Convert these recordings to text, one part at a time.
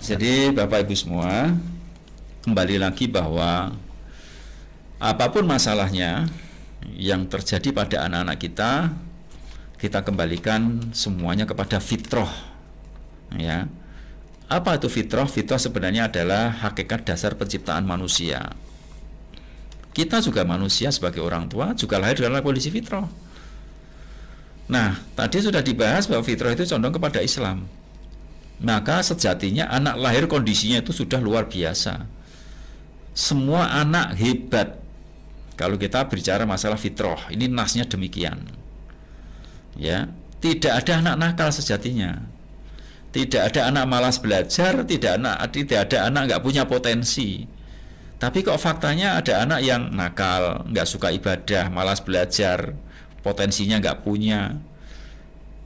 Jadi Bapak Ibu semua, kembali lagi bahwa apapun masalahnya yang terjadi pada anak-anak kita, kita kembalikan semuanya kepada fitrah. Ya. Apa itu fitrah? Fitrah sebenarnya adalah hakikat dasar penciptaan manusia. Kita juga manusia sebagai orang tua juga lahir dalam kondisi fitrah. Nah, tadi sudah dibahas bahwa fitrah itu condong kepada Islam. Maka sejatinya anak lahir kondisinya itu sudah luar biasa. Semua anak hebat. Kalau kita bicara masalah fitrah, ini nasnya demikian. Ya, tidak ada anak nakal sejatinya. Tidak ada anak malas belajar, tidak ada anak nggak punya potensi. Tapi kok faktanya ada anak yang nakal, nggak suka ibadah, malas belajar, potensinya nggak punya.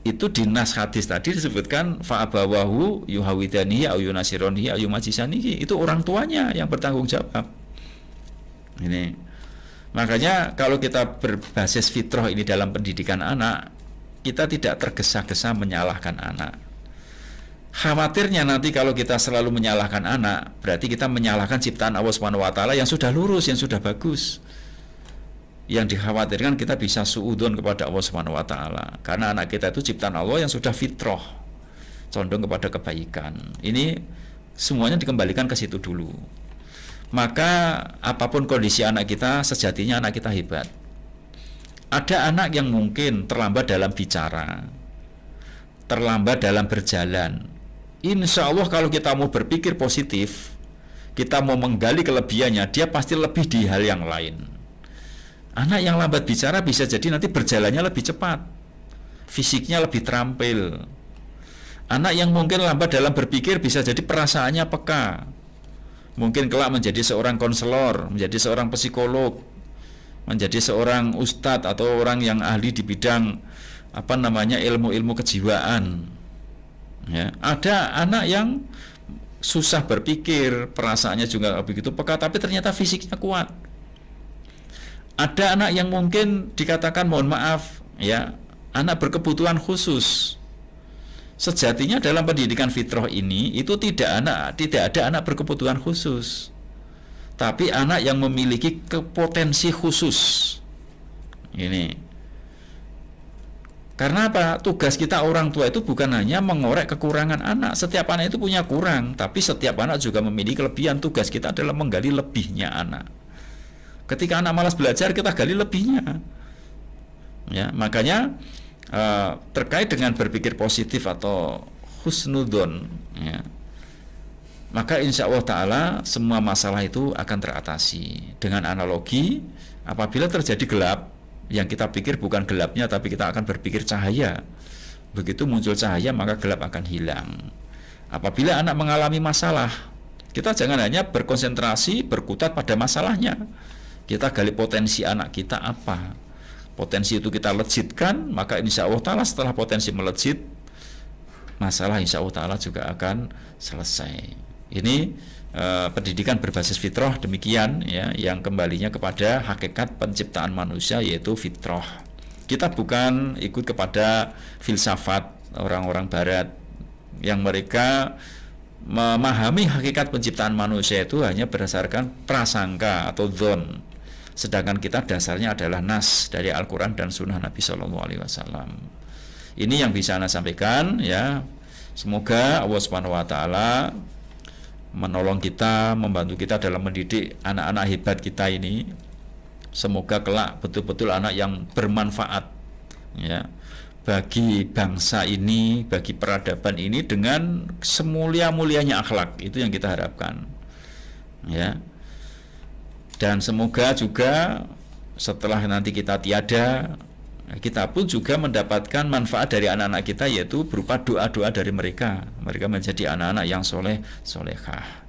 Itu di nas hadis tadi disebutkan fa'abawahu yuhawidanihi au yunasironihi au yumajisanihi. Itu orang tuanya yang bertanggung jawab. Ini. Makanya kalau kita berbasis fitrah ini dalam pendidikan anak, kita tidak tergesa-gesa menyalahkan anak. Khawatirnya nanti kalau kita selalu menyalahkan anak, berarti kita menyalahkan ciptaan Allah Subhanahu wa taala yang sudah lurus, yang sudah bagus. Yang dikhawatirkan kita bisa suudzon kepada Allah Subhanahu wa taala. Karena anak kita itu ciptaan Allah yang sudah fitrah, condong kepada kebaikan. Ini semuanya dikembalikan ke situ dulu. Maka apapun kondisi anak kita, sejatinya anak kita hebat. Ada anak yang mungkin terlambat dalam bicara, terlambat dalam berjalan. Insya Allah kalau kita mau berpikir positif, kita mau menggali kelebihannya, dia pasti lebih di hal yang lain. Anak yang lambat bicara bisa jadi nanti berjalannya lebih cepat, fisiknya lebih terampil. Anak yang mungkin lambat dalam berpikir bisa jadi perasaannya peka, mungkin kelak menjadi seorang konselor, menjadi seorang psikolog, menjadi seorang ustadz atau orang yang ahli di bidang ilmu-ilmu kejiwaan. Ya. Ada anak yang susah berpikir, perasaannya juga begitu peka, tapi ternyata fisiknya kuat. Ada anak yang mungkin dikatakan mohon maaf, ya, anak berkebutuhan khusus. Sejatinya dalam pendidikan fitrah ini itu tidak ada anak berkebutuhan khusus, tapi anak yang memiliki potensi khusus. Ini. Karena apa? Tugas kita orang tua itu bukan hanya mengorek kekurangan anak. Setiap anak itu punya kurang, tapi setiap anak juga memiliki kelebihan. Tugas kita adalah menggali lebihnya anak. Ketika anak malas belajar, kita gali lebihnya. Ya, makanya terkait dengan berpikir positif atau husnudon, ya, maka insya Allah Ta'ala semua masalah itu akan teratasi. Dengan analogi, apabila terjadi gelap, yang kita pikir bukan gelapnya, tapi kita akan berpikir cahaya. Begitu muncul cahaya, maka gelap akan hilang. Apabila anak mengalami masalah, kita jangan hanya berkonsentrasi, berkutat pada masalahnya. Kita gali potensi anak kita apa. Potensi itu kita lejitkan, maka insya Allah Ta'ala setelah potensi melejit, masalah insya Allah Ta'ala juga akan selesai. Ini pendidikan berbasis fitrah demikian, ya, yang kembalinya kepada hakikat penciptaan manusia, yaitu fitrah. Kita bukan ikut kepada filsafat orang-orang barat yang mereka memahami hakikat penciptaan manusia itu hanya berdasarkan prasangka atau dzon. Sedangkan kita dasarnya adalah nas dari Al-Quran dan Sunnah Nabi SAW. Ini yang bisa Anda sampaikan, ya. Semoga Allah Subhanahu wa taala menolong kita, membantu kita dalam mendidik anak-anak hebat kita ini. Semoga kelak betul-betul anak yang bermanfaat, ya, bagi bangsa ini, bagi peradaban ini dengan semulia-mulianya akhlak. Itu yang kita harapkan, ya. Dan semoga juga setelah nanti kita tiada, kita pun juga mendapatkan manfaat dari anak-anak kita, yaitu berupa doa-doa dari mereka. Mereka menjadi anak-anak yang soleh, solehah.